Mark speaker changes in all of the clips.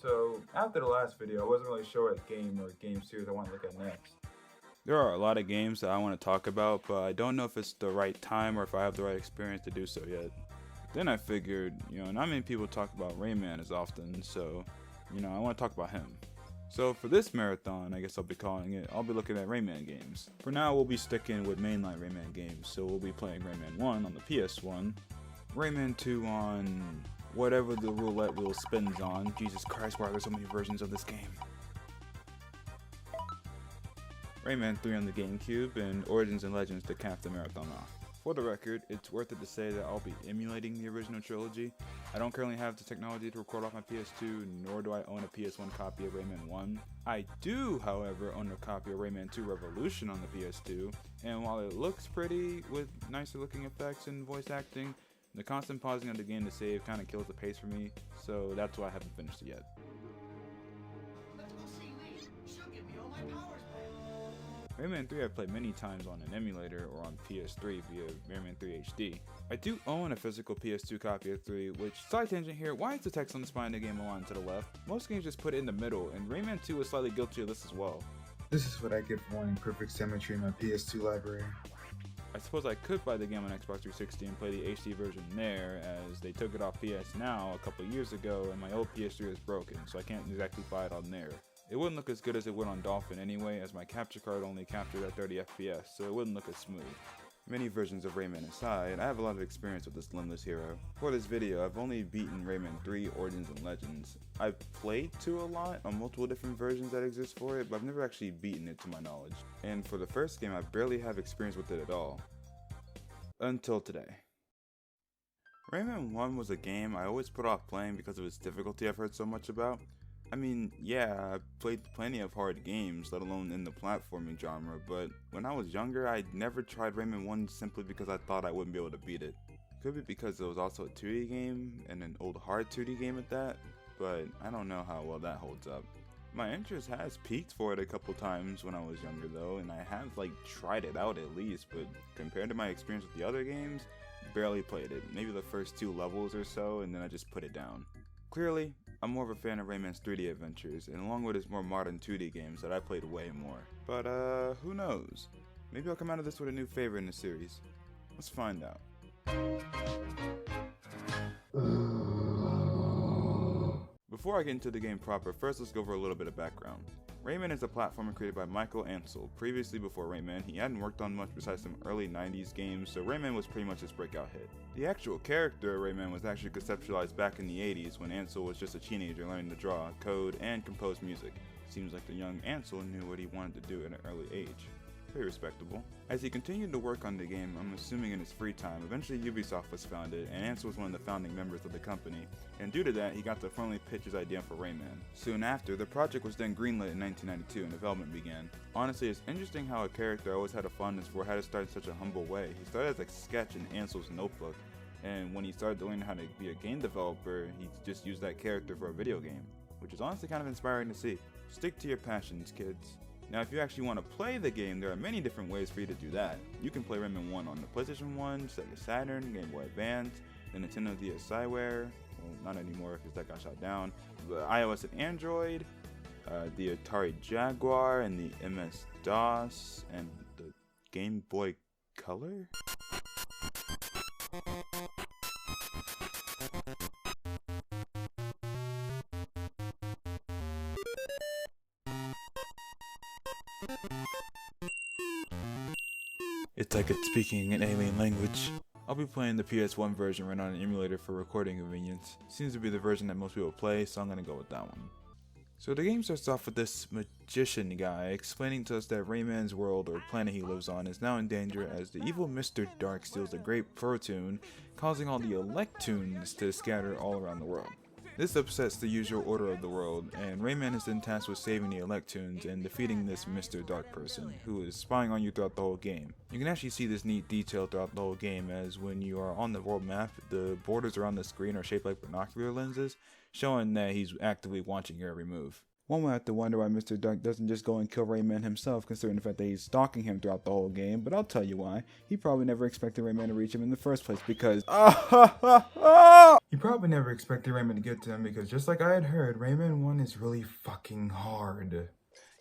Speaker 1: So, after the last video, I wasn't really sure what game or game series I want to look at next.
Speaker 2: There are a lot of games that I want to talk about, but I don't know if it's the right time or if I have the right experience to do so yet. Then I figured, not many people talk about Rayman as often, so, I want to talk about him. So for this marathon, I guess I'll be calling it, I'll be looking at Rayman games. For now, we'll be sticking with mainline Rayman games, so we'll be playing Rayman 1 on the PS1, Rayman 2 on whatever the roulette wheel spins on. Jesus Christ, why are there so many versions of this game? Rayman 3 on the GameCube, and Origins and Legends to cap the marathon off. For the record, it's worth it to say that I'll be emulating the original trilogy. I don't currently have the technology to record off my PS2, nor do I own a PS1 copy of Rayman 1. I do, however, own a copy of Rayman 2 Revolution on the PS2, and while it looks pretty with nicer looking effects and voice acting, the constant pausing of the game to save kind of kills the pace for me, so that's why I haven't finished it yet. Rayman 3 I've played many times on an emulator or on PS3 via Rayman 3 HD. I do own a physical PS2 copy of 3, which, side tangent here, why is the text on the spine of the game aligned to the left? Most games just put it in the middle, and Rayman 2 is slightly guilty of this as well.
Speaker 1: This is what I get for wanting perfect symmetry in my PS2 library.
Speaker 2: I suppose I could buy the game on Xbox 360 and play the HD version there, as they took it off PS Now a couple years ago and my old PS3 is broken, so I can't exactly buy it on there. It wouldn't look as good as it would on Dolphin anyway, as my capture card only captured at 30 FPS, so it wouldn't look as smooth. Many versions of Rayman aside, I have a lot of experience with this limbless hero. For this video, I've only beaten Rayman 3, Origins, and Legends. I've played 2 a lot on multiple different versions that exist for it, but I've never actually beaten it to my knowledge. And for the first game, I barely have experience with it at all. Until today. Rayman 1 was a game I always put off playing because of its difficulty I've heard so much about. I mean, yeah, I've played plenty of hard games, let alone in the platforming genre, but when I was younger, I never tried Rayman 1 simply because I thought I wouldn't be able to beat it. Could be because it was also a 2D game, and an old hard 2D game at that, but I don't know how well that holds up. My interest has peaked for it a couple times when I was younger though, and I have tried it out at least, but compared to my experience with the other games, barely played it. Maybe the first 2 levels or so, and then I just put it down. Clearly, I'm more of a fan of Rayman's 3D adventures, and along with his more modern 2D games that I played way more. But who knows? Maybe I'll come out of this with a new favorite in the series. Let's find out. Before I get into the game proper, first let's go over a little bit of background. Rayman is a platformer created by Michel Ancel. Previously before Rayman, he hadn't worked on much besides some early 90s games, so Rayman was pretty much his breakout hit. The actual character of Rayman was actually conceptualized back in the 80s when Ancel was just a teenager learning to draw, code, and compose music. Seems like the young Ancel knew what he wanted to do at an early age. Very respectable. As he continued to work on the game, I'm assuming in his free time, eventually Ubisoft was founded, and Ancel was one of the founding members of the company, and due to that, he got to formally pitch his idea for Rayman. Soon after, the project was then greenlit in 1992 and development began. Honestly, it's interesting how a character I always had a fondness for had to start in such a humble way. He started as a sketch in Ancel's notebook, and when he started to learn how to be a game developer, he just used that character for a video game, which is honestly kind of inspiring to see. Stick to your passions, kids. Now, if you actually want to play the game, there are many different ways for you to do that. You can play Rayman 1 on the PlayStation 1, Sega Saturn, Game Boy Advance, the Nintendo DSiWare, well, not anymore because that got shut down, the iOS and Android, the Atari Jaguar, and the MS-DOS, and the Game Boy Color? It's like it's speaking an alien language. I'll be playing the PS1 version right on an emulator for recording convenience. Seems to be the version that most people play, so I'm gonna go with that one. So the game starts off with this magician guy explaining to us that Rayman's world or planet he lives on is now in danger as the evil Mr. Dark steals the great fortune, causing all the Electoons to scatter all around the world. This upsets the usual order of the world, and Rayman is then tasked with saving the Electoons and defeating this Mr. Dark person, who is spying on you throughout the whole game. You can actually see this neat detail throughout the whole game, as when you are on the world map, the borders around the screen are shaped like binocular lenses, showing that he's actively watching your every move. One would have to wonder why Mr. Dark doesn't just go and kill Rayman himself, considering the fact that he's stalking him throughout the whole game, but I'll tell you why. He probably never expected Rayman to reach him in the first place because
Speaker 1: He probably never expected Rayman to get to him because just like I had heard, Rayman 1 is really fucking hard.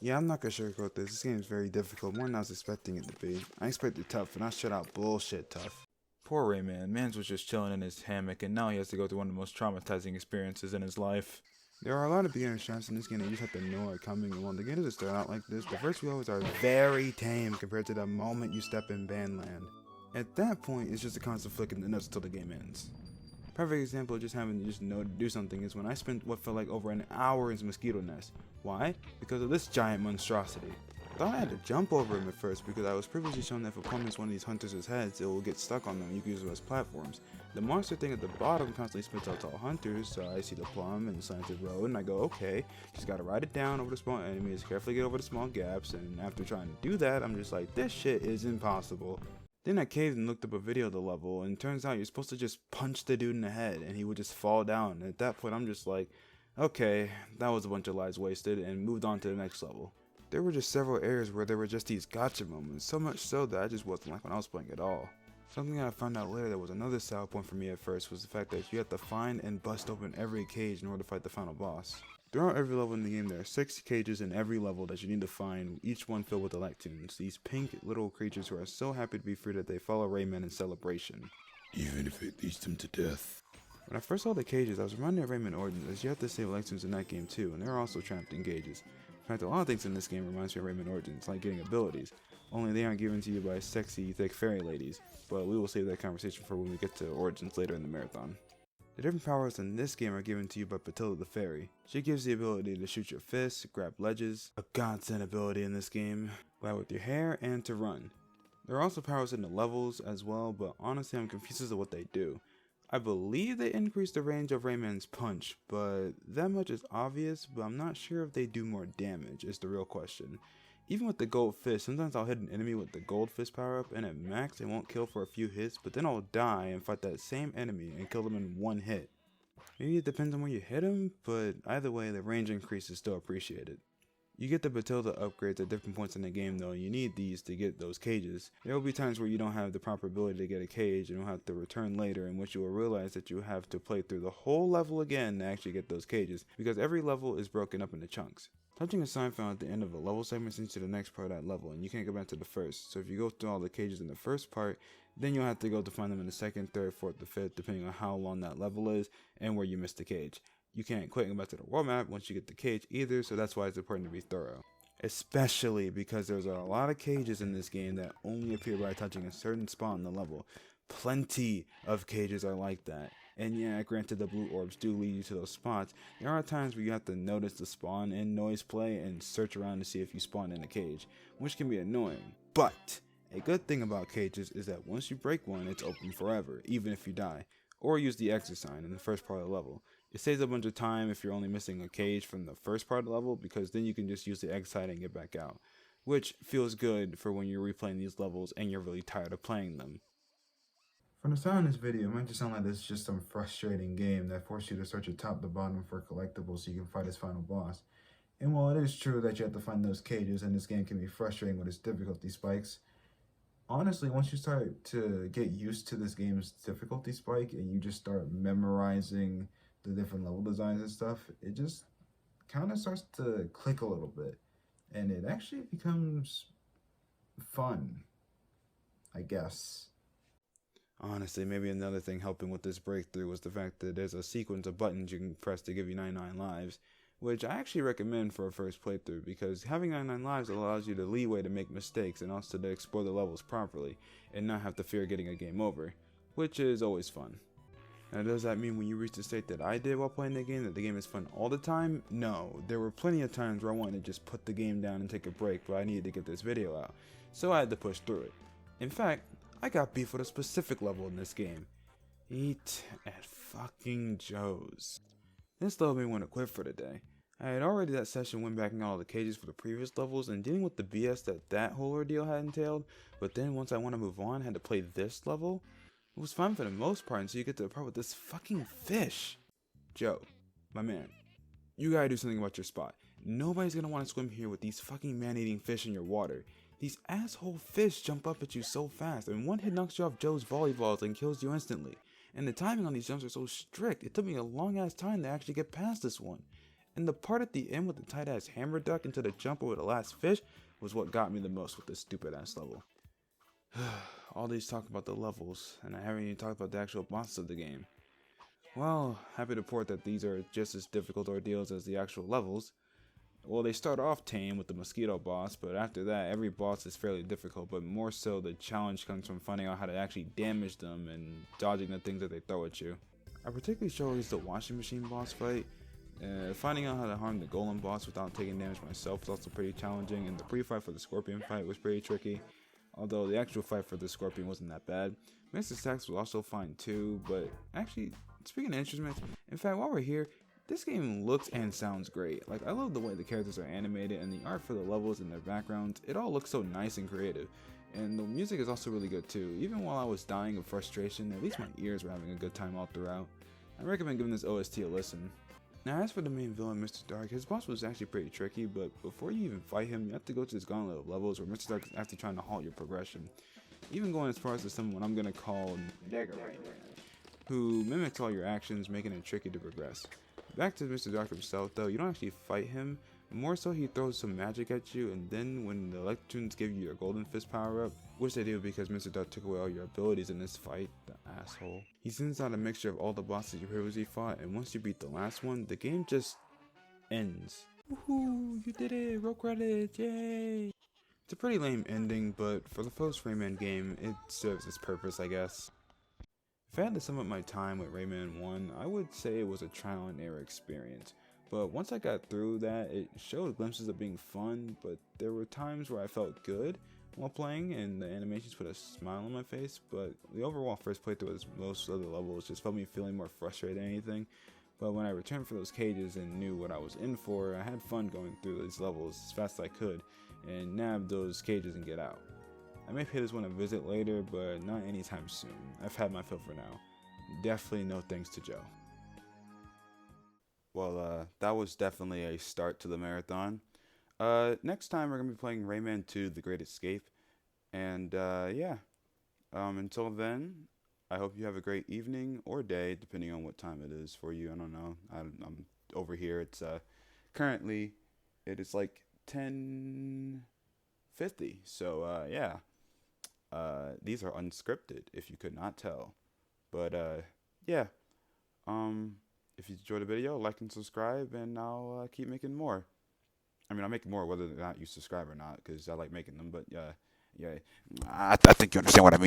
Speaker 2: Yeah, I'm not gonna sugarcoat this. This game is very difficult, more than I was expecting it to be. I expected tough, and I shut out bullshit tough. Poor Rayman. Mans was just chilling in his hammock, and now he has to go through one of the most traumatizing experiences in his life. There are a lot of beginner traps in this game that you just have to know are coming, and when the game doesn't start out like this, the first few levels are very tame compared to the moment you step in Bandland. At that point, it's just a constant flicking the nuts until the game ends. Perfect example of just having to just know to do something is when I spent what felt like over an hour in Mosquito Nest. Why? Because of this giant monstrosity. I thought I had to jump over him at first because I was previously shown that if a opponent is one of these hunters' heads, it will get stuck on them and you can use them as platforms. The monster thing at the bottom constantly spits out tall hunters, so I see the plum and slanted road and I go, okay, just gotta ride it down over the small enemies, carefully get over the small gaps, and after trying to do that, I'm just like, this shit is impossible. Then I caved and looked up a video of the level, and it turns out you're supposed to just punch the dude in the head and he would just fall down. And at that point, I'm just like, okay, that was a bunch of lives wasted, and moved on to the next level. There were just several areas where there were just these gotcha moments, so much so that I just wasn't like when I was playing at all. Something that I found out later that was another sour point for me at first was the fact that you have to find and bust open every cage in order to fight the final boss. Throughout every level in the game, there are 6 cages in every level that you need to find, each one filled with electoons, these pink little creatures who are so happy to be free that they follow Rayman in celebration. Even if it leads them to death. When I first saw the cages, I was reminded of Rayman Origins, as you have to save electoons in that game too, and they're also trapped in cages. In fact, a lot of things in this game reminds me of Rayman Origins, like getting abilities, only they aren't given to you by sexy, thick fairy ladies, but we will save that conversation for when we get to Origins later in the marathon. The different powers in this game are given to you by Patilda the Fairy. She gives the ability to shoot your fists, grab ledges, a godsend ability in this game, glide with your hair, and to run. There are also powers in the levels as well, but honestly I'm confused as to what they do. I believe they increase the range of Rayman's punch, but that much is obvious, but I'm not sure if they do more damage is the real question. Even with the gold fist, sometimes I'll hit an enemy with the gold fist power up, and at max it won't kill for a few hits, but then I'll die and fight that same enemy and kill them in one hit. Maybe it depends on where you hit him, but either way the range increase is still appreciated. You get the Patilda upgrades at different points in the game though, and you need these to get those cages. There will be times where you don't have the proper ability to get a cage and you'll have to return later, in which you will realize that you have to play through the whole level again to actually get those cages, because every level is broken up into chunks. Touching a sign found at the end of a level segment sends you to the next part of that level, and you can't go back to the first. So if you go through all the cages in the first part, then you'll have to go to find them in the second, third, fourth, or fifth, depending on how long that level is and where you missed the cage. You can't quit and go back to the world map once you get the cage either, so that's why it's important to be thorough. Especially because there's a lot of cages in this game that only appear by touching a certain spot in the level. Plenty of cages are like that. And yeah, granted the blue orbs do lead you to those spots, there are times where you have to notice the spawn and noise play and search around to see if you spawn in a cage, which can be annoying. But a good thing about cages is that once you break one, it's open forever, even if you die. Or use the exit sign in the first part of the level. It saves a bunch of time if you're only missing a cage from the first part of the level, because then you can just use the exit sign and get back out, which feels good for when you're replaying these levels and you're really tired of playing them.
Speaker 1: From the sound of this video, it might just sound like this is just some frustrating game that forces you to search your top to bottom for collectibles so you can fight its final boss. And while it is true that you have to find those cages and this game can be frustrating with its difficulty spikes, honestly, once you start to get used to this game's difficulty spike and you just start memorizing the different level designs and stuff, it just kind of starts to click a little bit. And it actually becomes fun, I guess.
Speaker 2: Honestly, maybe another thing helping with this breakthrough was the fact that there's a sequence of buttons you can press to give you 99 lives, which I actually recommend for a first playthrough, because having 99 lives allows you the leeway to make mistakes and also to explore the levels properly and not have to fear getting a game over, which is always fun. Now, does that mean when you reach the state that I did while playing the game that the game is fun all the time? No, there were plenty of times where I wanted to just put the game down and take a break, but I needed to get this video out, so I had to push through it. In fact, I got beef with a specific level in this game. Eat at fucking Joe's. This level made me want to quit for the day. I had already that session went back and got all the cages for the previous levels and dealing with the BS that whole ordeal had entailed, but then once I want to move on, I had to play this level. It was fun for the most part until you get to the part with this fucking fish. Joe, my man, you gotta do something about your spot. Nobody's gonna want to swim here with these fucking man-eating fish in your water. These asshole fish jump up at you so fast, and one hit knocks you off Joe's volleyballs and kills you instantly. And the timing on these jumps are so strict, it took me a long ass time to actually get past this one. And the part at the end with the tight ass hammer duck into the jump over the last fish was what got me the most with this stupid ass level. All these talk about the levels, and I haven't even talked about the actual bosses of the game. Well, happy to report that these are just as difficult ordeals as the actual levels. Well, they start off tame with the mosquito boss, but after that, every boss is fairly difficult, but more so the challenge comes from finding out how to actually damage them and dodging the things that they throw at you. I particularly chose the washing machine boss fight. Finding out how to harm the golem boss without taking damage myself was also pretty challenging, and the pre-fight for the scorpion fight was pretty tricky, although the actual fight for the scorpion wasn't that bad. Mixed attacks was also fine too, but actually, speaking of instruments, in fact, while we're here, this game looks and sounds great. Like, I love the way the characters are animated and the art for the levels and their backgrounds. It all looks so nice and creative. And the music is also really good too. Even while I was dying of frustration, at least my ears were having a good time all throughout. I recommend giving this OST a listen. Now, as for the main villain, Mr. Dark, his boss was actually pretty tricky, but before you even fight him, you have to go to this gauntlet of levels where Mr. Dark is actually trying to halt your progression. Even going as far as to someone I'm gonna call Rayman, who mimics all your actions, making it tricky to progress. Back to Mr. Dark himself though, you don't actually fight him, more so he throws some magic at you, and then when the Electroons give you your Golden Fist power up, which they do because Mr. Dark took away all your abilities in this fight, the asshole. He sends out a mixture of all the bosses you previously fought, and once you beat the last one, the game just ends. Woohoo, you did it, roll credits, yay! It's a pretty lame ending, but for the first Rayman game, it serves its purpose, I guess. If I had to sum up my time with Rayman 1, I would say it was a trial and error experience. But once I got through that, it showed glimpses of being fun, but there were times where I felt good while playing and the animations put a smile on my face, but the overall first playthrough as most other levels just felt me feeling more frustrated than anything. But when I returned for those cages and knew what I was in for, I had fun going through these levels as fast as I could and nab those cages and get out. I may pay this one a visit later, but not anytime soon. I've had my fill for now. Definitely no thanks to Joe. Well, that was definitely a start to the marathon. Next time we're going to be playing Rayman 2 The Great Escape. And yeah, until then, I hope you have a great evening or day, depending on what time it is for you. I don't know. I'm over here. It's currently, it is like 10:50. So yeah. These are unscripted, if you could not tell. But yeah, if you enjoyed the video, like and subscribe, and I'll keep making more. I mean, I'll make more whether or not you subscribe or not, because I like making them. But yeah, I think you understand what I mean.